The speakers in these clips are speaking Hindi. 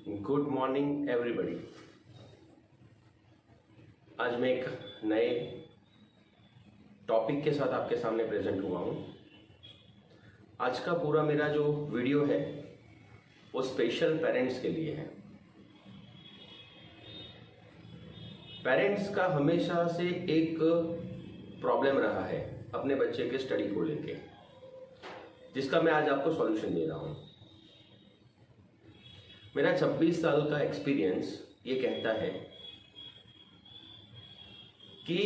Good morning everybody. आज मैं एक नए टॉपिक के साथ आपके सामने प्रेजेंट हुआ हूँ। आज का पूरा मेरा जो वीडियो है वो स्पेशल पेरेंट्स के लिए है। पेरेंट्स का हमेशा से एक प्रॉब्लम रहा है अपने बच्चे के स्टडी को लेके, जिसका मैं आज आपको सॉल्यूशन दे रहा हूँ। मेरा 26 साल का एक्सपीरियंस ये कहता है कि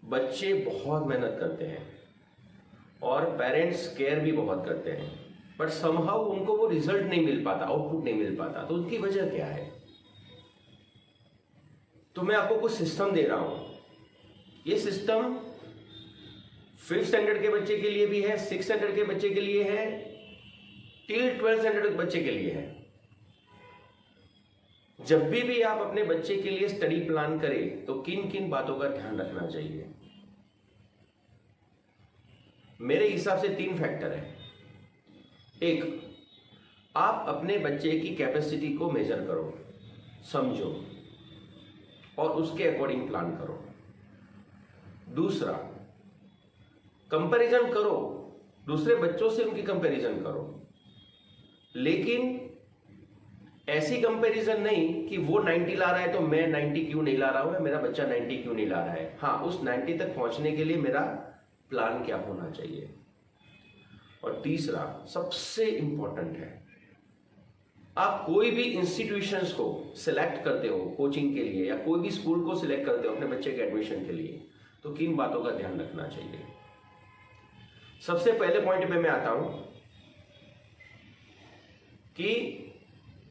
बच्चे बहुत मेहनत करते हैं और पेरेंट्स केयर भी बहुत करते हैं, बट समहाउ उनको वो रिजल्ट नहीं मिल पाता, आउटपुट नहीं मिल पाता। तो उनकी वजह क्या है? तो मैं आपको कुछ सिस्टम दे रहा हूं। ये सिस्टम 5th स्टैंडर्ड के बच्चे के लिए भी है, 6th स्टैंडर्ड के बच्चे के लिए है, टिल 12th स्टैंडर्ड के बच्चे के लिए है। जब भी आप अपने बच्चे के लिए स्टडी प्लान करें तो किन किन बातों का ध्यान रखना चाहिए? मेरे हिसाब से 3 फैक्टर है। एक, आप अपने बच्चे की कैपेसिटी को मेजर करो, समझो और उसके अकॉर्डिंग प्लान करो। दूसरा, कंपैरिजन करो, दूसरे बच्चों से उनकी कंपैरिजन करो, लेकिन ऐसी कंपैरिजन नहीं कि वो 90 ला रहा है तो मैं 90 क्यों नहीं ला रहा हूं, या मेरा बच्चा 90 क्यों नहीं ला रहा है। हाँ, उस 90 तक पहुंचने के लिए मेरा प्लान क्या होना चाहिए। और तीसरा सबसे इंपॉर्टेंट है, आप कोई भी इंस्टीट्यूशंस को सिलेक्ट करते हो कोचिंग के लिए, या कोई भी स्कूल को सिलेक्ट करते हो अपने बच्चे के एडमिशन के लिए, तो किन बातों का ध्यान रखना चाहिए। सबसे पहले पॉइंट पे मैं आता हूं कि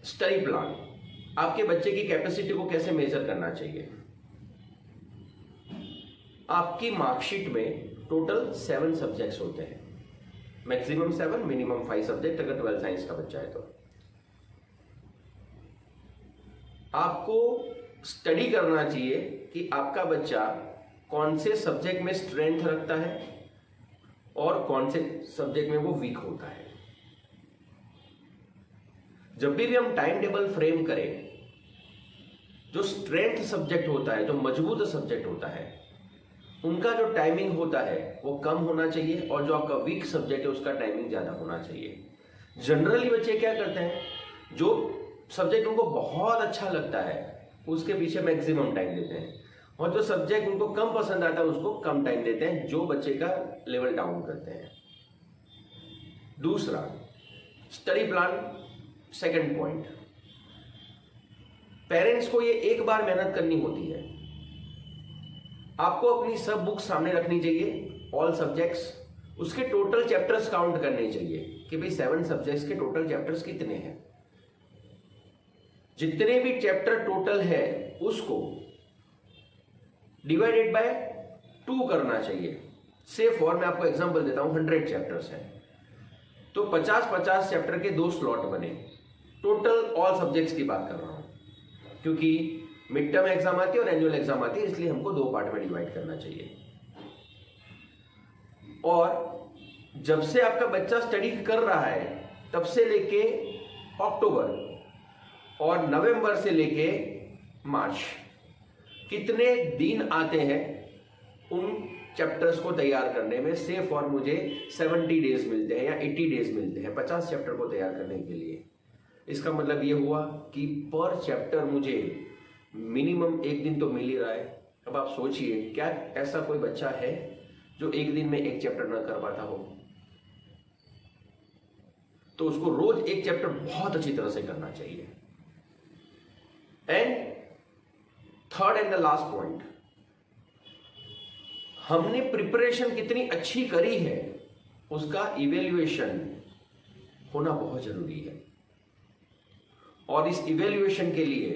स्टडी प्लान, आपके बच्चे की कैपेसिटी को कैसे मेजर करना चाहिए। आपकी मार्कशीट में टोटल 7 सब्जेक्ट्स होते हैं, मैक्सिमम 7, मिनिमम 5 सब्जेक्ट अगर 12 साइंस का बच्चा है तो। आपको स्टडी करना चाहिए कि आपका बच्चा कौन से सब्जेक्ट में स्ट्रेंथ रखता है और कौन से सब्जेक्ट में वो वीक होता है। जब भी हम टाइम टेबल फ्रेम करें, जो स्ट्रेंथ सब्जेक्ट होता है, जो मजबूत सब्जेक्ट होता है, उनका जो टाइमिंग होता है वो कम होना चाहिए, और जो आपका वीक सब्जेक्ट है उसका टाइमिंग ज्यादा होना चाहिए। जनरली बच्चे क्या करते हैं, जो सब्जेक्ट उनको बहुत अच्छा लगता है उसके पीछे मैक्सिमम टाइम देते हैं, और जो सब्जेक्ट उनको कम पसंद आता है उसको कम टाइम देते हैं, जो बच्चे का लेवल डाउन करते हैं। दूसरा, study plan. Second point, parents को ये एक बार मेहनत करनी होती है। आपको अपनी सब बुक सामने रखनी चाहिए, ऑल सब्जेक्ट्स, उसके टोटल चैप्टर्स काउंट करने चाहिए कि भाई 7 सब्जेक्ट्स के टोटल चैप्टर्स कितने हैं। जितने भी चैप्टर टोटल है उसको डिवाइडेड बाय 2 करना चाहिए। से फॉर मैं आपको एग्जांपल देता हूं, 100 चैप्टर्स हैं तो 50-50 चैप्टर के 2 स्लॉट बने। टोटल ऑल सब्जेक्ट्स की बात कर रहा हूं, क्योंकि मिड टर्म एग्जाम आती है और एनुअल एग्जाम आती है, इसलिए हमको 2 पार्ट में डिवाइड करना चाहिए। और जब से आपका बच्चा स्टडी कर रहा है तब से लेके अक्टूबर और नवंबर से लेके मार्च कितने दिन आते हैं उन चैप्टर्स को तैयार करने में। से फॉर मुझे 70 डेज मिलते हैं या 80 डेज मिलते हैं 50 चैप्टर को तैयार करने के लिए। इसका मतलब ये हुआ कि पर चैप्टर मुझे मिनिमम 1 दिन तो मिल ही रहा है। अब आप सोचिए, क्या ऐसा कोई बच्चा है जो 1 दिन में 1 चैप्टर ना कर पाता हो? तो उसको रोज 1 चैप्टर बहुत अच्छी तरह से करना चाहिए। And third and the last point, हमने प्रिपरेशन कितनी अच्छी करी है उसका इवेल्युएशन होना बहुत जरूरी है। और इस इवेल्युएशन के लिए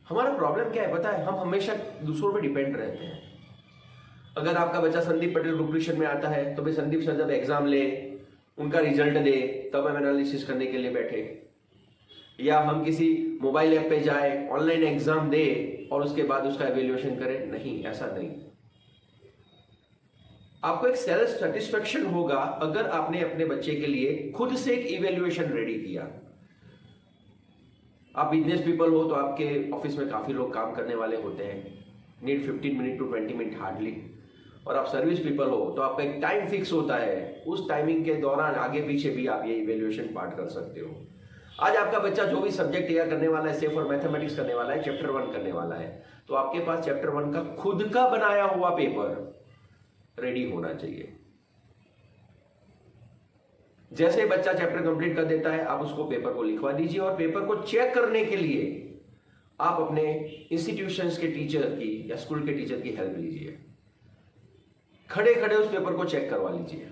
हमारा प्रॉब्लम क्या है पता है? हम हमेशा दूसरों पे डिपेंड रहते हैं। अगर आपका बच्चा संदीप पटेल ग्रुप में आता है तो भाई संदीप सर जब एग्जाम ले, उनका रिजल्ट दे, तब हम एनालिसिस करने के लिए बैठे। या हम किसी मोबाइल ऐप पे जाए, ऑनलाइन एग्जाम दे और उसके बाद उसका इवेल्युएशन करें। नहीं, ऐसा नहीं। आपको एक सेल्फ सेटिस्फेक्शन होगा अगर आपने अपने बच्चे के लिए खुद से एक इवेल्युएशन रेडी किया। आप बिजनेस पीपल हो तो आपके ऑफिस में काफी लोग काम करने वाले होते हैं, need 15 minute to 20 minute hardly. और आप सर्विस पीपल हो तो आपका एक टाइम फिक्स होता है, उस टाइमिंग के दौरान आगे पीछे भी आप ये इवेल्युएशन पार्ट कर सकते हो। आज आपका बच्चा जो भी सब्जेक्ट तैयार करने वाला है, से फॉर मैथमेटिक्स करने वाला है, चैप्टर 1 करने वाला है, तो आपके पास चैप्टर 1 का खुद का बनाया हुआ पेपर रेडी होना चाहिए। जैसे बच्चा चैप्टर कंप्लीट कर देता है, आप उसको पेपर को लिखवा दीजिए और पेपर को चेक करने के लिए आप अपने इंस्टीट्यूशंस के टीचर की या स्कूल के टीचर की हेल्प लीजिए। खड़े खड़े उस पेपर को चेक करवा लीजिए।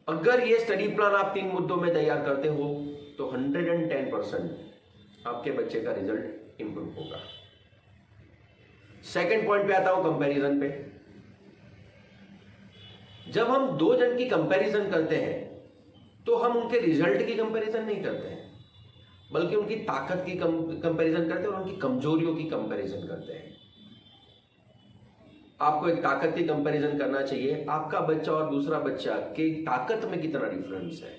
अगर ये स्टडी प्लान आप 3 मुद्दों में तैयार करते हो तो 110% आपके बच्चे का रिजल्ट इंप्रूव होगा। सेकंड पॉइंट पे आता हूं, कंपैरिजन पे। जब हम 2 जन की कंपैरिजन करते हैं तो हम उनके रिजल्ट की कंपैरिजन नहीं करते हैं, बल्कि उनकी ताकत की कंपैरिजन करते हैं और उनकी कमजोरियों की कंपैरिजन करते हैं। आपको एक ताकत की कंपैरिजन करना चाहिए, आपका बच्चा और दूसरा बच्चा के ताकत में कितना डिफरेंस है,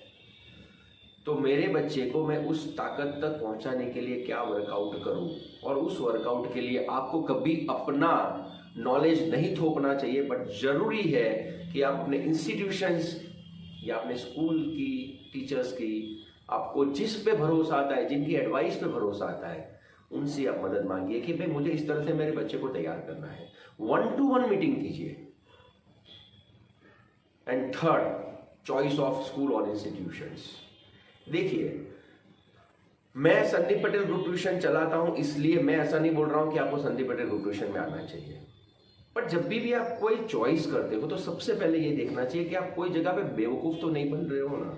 तो मेरे बच्चे को मैं उस ताकत तक पहुंचाने के लिए क्या वर्कआउट करूं। और उस वर्कआउट के लिए आपको कभी अपना नॉलेज नहीं थोपना चाहिए, बट जरूरी है कि आप अपने इंस्टीट्यूशंस या अपने स्कूल की टीचर्स की, आपको जिस पे भरोसा आता है, जिनकी एडवाइस पे भरोसा आता है, उनसे आप मदद मांगिए कि भाई मुझे इस तरह से मेरे बच्चे को तैयार करना है। 1-to-1 मीटिंग कीजिए। And third, choice of school और इंस्टीट्यूशंस। देखिए, मैं संदीप पटेल ग्रुप ट्यूशन चलाता हूं, इसलिए मैं ऐसा नहीं बोल रहा हूं कि आपको संदीप पटेल ग्रुप ट्यूशन में आना चाहिए। बट जब भी आप कोई चॉइस करते हो तो सबसे पहले ये देखना चाहिए कि आप कोई जगह पे बेवकूफ तो नहीं बन रहे हो ना,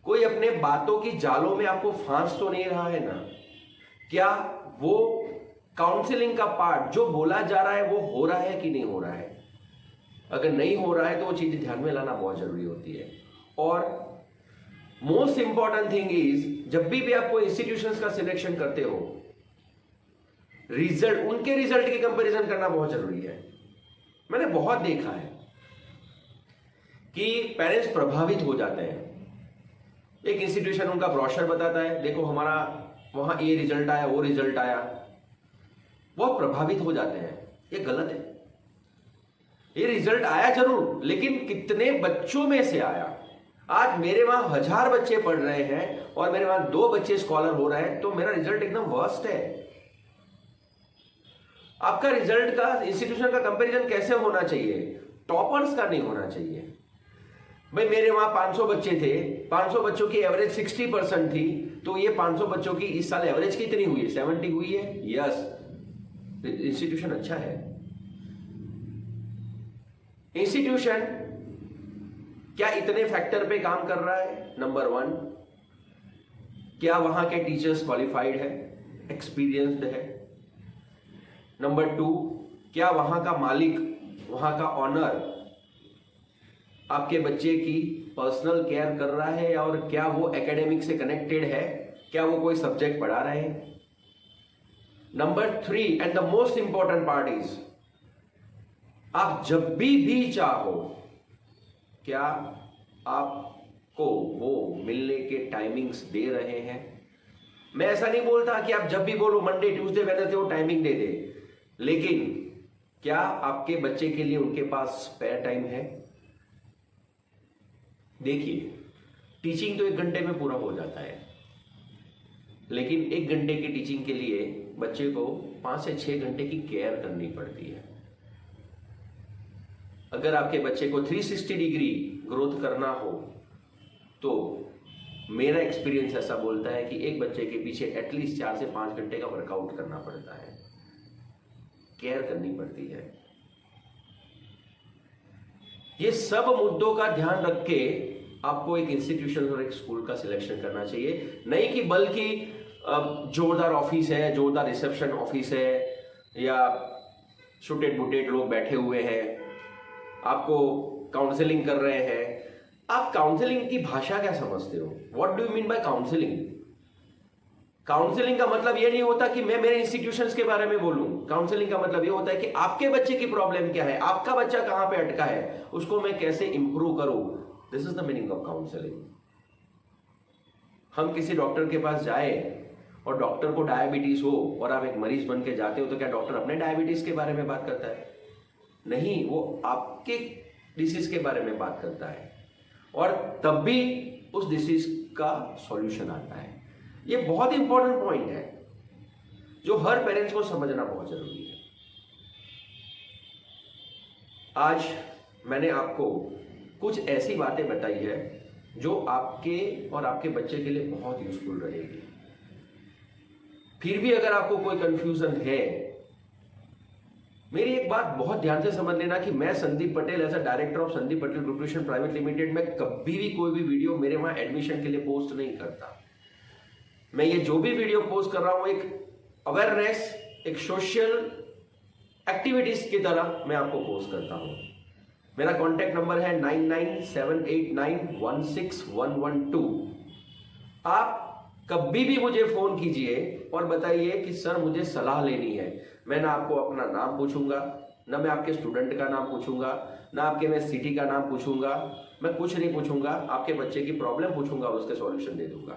कोई अपने बातों की जालों में आपको फांस तो नहीं रहा है ना। क्या वो काउंसलिंग का पार्ट जो बोला जा रहा है वो हो रहा है कि नहीं हो रहा है? अगर नहीं हो रहा है तो वो चीज ध्यान में लाना बहुत जरूरी होती है। और मोस्ट इंपॉर्टेंट थिंग इज, जब भी आप कोई इंस्टीट्यूशंस का सिलेक्शन करते हो, रिजल्ट, उनके रिजल्ट की कंपैरिजन करना बहुत जरूरी है। मैंने बहुत देखा है कि पेरेंट्स प्रभावित हो जाते हैं। एक इंस्टीट्यूशन उनका ब्रोशर बताता है, देखो हमारा वहां ये रिजल्ट आया, वो रिजल्ट आया, बहुत प्रभावित हो जाते हैं। ये गलत है। ये रिजल्ट आया जरूर, लेकिन कितने बच्चों में से आया? आज मेरे वहां 1000 बच्चे पढ़ रहे हैं और मेरे वहां 2 बच्चे स्कॉलर हो रहे हैं, तो मेरा रिजल्ट एकदम वर्स्ट है। आपका रिजल्ट का इंस्टीट्यूशन का कंपैरिजन कैसे होना चाहिए? टॉपर्स का नहीं होना चाहिए। भाई मेरे वहां 500 बच्चे थे, 500 बच्चों की एवरेज 60% थी, तो ये 500 बच्चों की इस साल एवरेज कितनी हुई है? 70 हुई है। यस, इंस्टीट्यूशन अच्छा है। इंस्टीट्यूशन क्या इतने फैक्टर पे काम कर रहा है? नंबर 1, क्या वहां के टीचर्स क्वालिफाइड है, एक्सपीरियंस्ड है? नंबर 2, क्या वहां का मालिक, वहां का ऑनर आपके बच्चे की पर्सनल केयर कर रहा है, और क्या वो एकेडमिक से कनेक्टेड है, क्या वो कोई सब्जेक्ट पढ़ा रहे हैं? Number 3 and the most important part is, आप जब भी चाहो, क्या आपको वो मिलने के टाइमिंग्स दे रहे हैं? मैं ऐसा नहीं बोलता कि आप जब भी बोलो मंडे ट्यूसडे वेडनेसडे वो टाइमिंग दे दे, लेकिन क्या आपके बच्चे के लिए उनके पास स्पेयर टाइम है? देखिए, टीचिंग तो 1 घंटे में पूरा हो जाता है, लेकिन 1 घंटे की टीचिंग के लिए बच्चे को 5 से 6 घंटे की केयर करनी पड़ती है। अगर आपके बच्चे को 360 डिग्री ग्रोथ करना हो तो मेरा एक्सपीरियंस ऐसा बोलता है कि एक बच्चे के पीछे एटलीस्ट 4 से 5 घंटे का वर्कआउट करना पड़ता है, केयर करनी पड़ती है। ये सब मुद्दों का ध्यान रख के आपको एक इंस्टीट्यूशन और एक स्कूल का सिलेक्शन करना चाहिए, नहीं कि बल्कि जोरदार ऑफिस है, जोरदार रिसेप्शन ऑफिस है, या छुटेड बुटेड लोग बैठे हुए हैं, आपको काउंसलिंग कर रहे हैं। आप काउंसलिंग की भाषा क्या समझते हो? What do you mean by counselling? Counselling का मतलब यह नहीं होता कि मैं मेरे इंस्टीट्यूशंस के बारे में बोलूं। काउंसलिंग का मतलब यह होता है कि आपके बच्चे की प्रॉब्लम क्या है, आपका बच्चा कहां पे अटका है, उसको मैं कैसे इंप्रूव करूं। This is the meaning of counselling. हम किसी डॉक्टर के पास जाए और डॉक्टर को डायबिटीज हो और आप एक मरीज बन के जाते हो, तो क्या डॉक्टर अपने डायबिटीज के बारे में बात करता है? नहीं, वो आपके डिसीज के बारे में बात करता है और तब भी उस डिसीज का सॉल्यूशन आता है। ये बहुत इंपॉर्टेंट पॉइंट है जो हर पेरेंट्स को समझना बहुत जरूरी है। आज मैंने आपको कुछ ऐसी बातें बताई है जो आपके और आपके बच्चे के लिए बहुत यूजफुल रहेगी। फिर भी अगर आपको कोई कंफ्यूजन है, मेरी एक बात बहुत ध्यान से समझ लेना कि मैं Sandeep Patel as a director of Sandeep Patel group tuition private limited में कभी भी कोई भी वीडियो मेरे वहां एडमिशन के लिए पोस्ट नहीं करता। मैं ये जो भी वीडियो पोस्ट कर रहा हूं एक अवेयरनेस, एक सोशल एक्टिविटीज की तरह मैं आपको पोस्ट करता हूं। मेरा कॉन्टैक्ट नंबर है 9978916112। आप कभी भी मुझे फोन कीजिए और बताइए कि सर मुझे सलाह लेनी है। मैं ना आपको अपना नाम पूछूंगा, ना मैं आपके स्टूडेंट का नाम पूछूंगा, ना आपके मैं सिटी का नाम पूछूंगा, मैं कुछ नहीं पूछूंगा। आपके बच्चे की प्रॉब्लम पूछूंगा और उसके सॉल्यूशन दे दूंगा।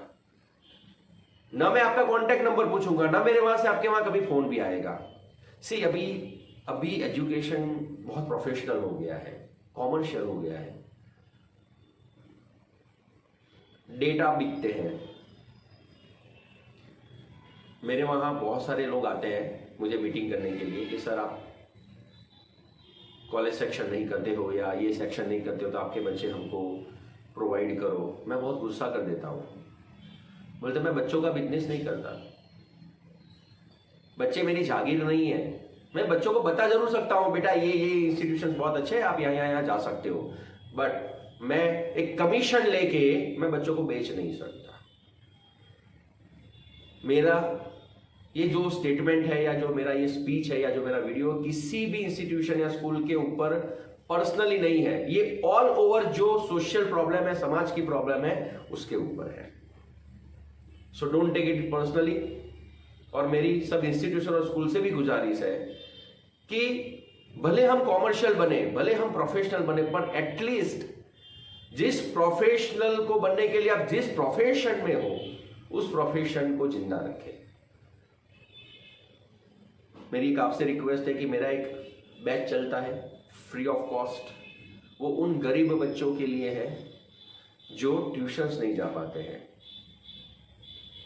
ना मैं आपका कॉन्टैक्ट नंबर पूछूंगा, ना मेरे वहां से आपके वहां कभी फोन भी आएगा। सी अभी एजुकेशन बहुत प्रोफेशनल हो गया है, कॉमर्शियल हो गया है, डेटा बिकते हैं। मेरे वहां बहुत सारे लोग आते हैं मुझे मीटिंग करने के लिए कि सर आप कॉलेज सेक्शन नहीं करते हो या ये सेक्शन नहीं करते हो तो आपके बच्चे हमको प्रोवाइड करो। मैं बहुत गुस्सा कर देता हूं, बोलते मैं बच्चों का बिजनेस नहीं करता, बच्चे मेरी जागीर नहीं है। मैं बच्चों को बता जरूर सकता हूं बेटा ये इंस्टीट्यूशन बहुत अच्छे हैं, आप यहाँ जा सकते हो, बट मैं एक कमीशन लेके मैं बच्चों को बेच नहीं सकता। मेरा ये जो स्टेटमेंट है या जो मेरा ये स्पीच है या जो मेरा वीडियो किसी भी इंस्टीट्यूशन या स्कूल के ऊपर पर्सनली नहीं है, ये ऑल ओवर जो सोशल प्रॉब्लम है, समाज की प्रॉब्लम है, उसके ऊपर है। So don't take it personally. और मेरी सब इंस्टीट्यूशन और स्कूल से भी गुजारिश है कि भले हम कॉमर्शियल बने, भले हम प्रोफेशनल बने, बट एटलीस्ट जिस प्रोफेशनल को बनने के लिए आप जिस प्रोफेशन में हो उस प्रोफेशन को जिंदा रखें। मेरी एक आपसे रिक्वेस्ट है कि मेरा एक बैच चलता है फ्री ऑफ कॉस्ट, वो उन गरीब बच्चों के लिए है जो ट्यूशंस नहीं जा पाते हैं।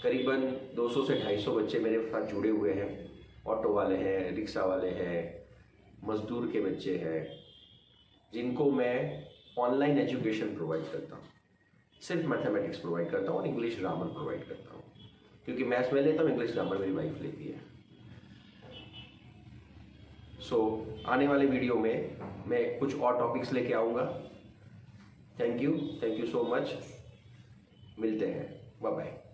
करीबन 200 से 250 बच्चे मेरे साथ जुड़े हुए हैं। ऑटो वाले हैं, रिक्शा वाले हैं, मजदूर के बच्चे हैं, जिनको मैं ऑनलाइन एजुकेशन प्रोवाइड करता हूँ। सिर्फ मैथमेटिक्स प्रोवाइड करता हूँ और इंग्लिश ग्रामर प्रोवाइड करता हूँ, क्योंकि मैथ्स में लेता हूँ, इंग्लिश ग्रामर मेरी वाइफ लेती है। सो आने वाले वीडियो में मैं कुछ और टॉपिक्स लेके आऊँगा। Thank you so much. मिलते हैं, बाय बाय।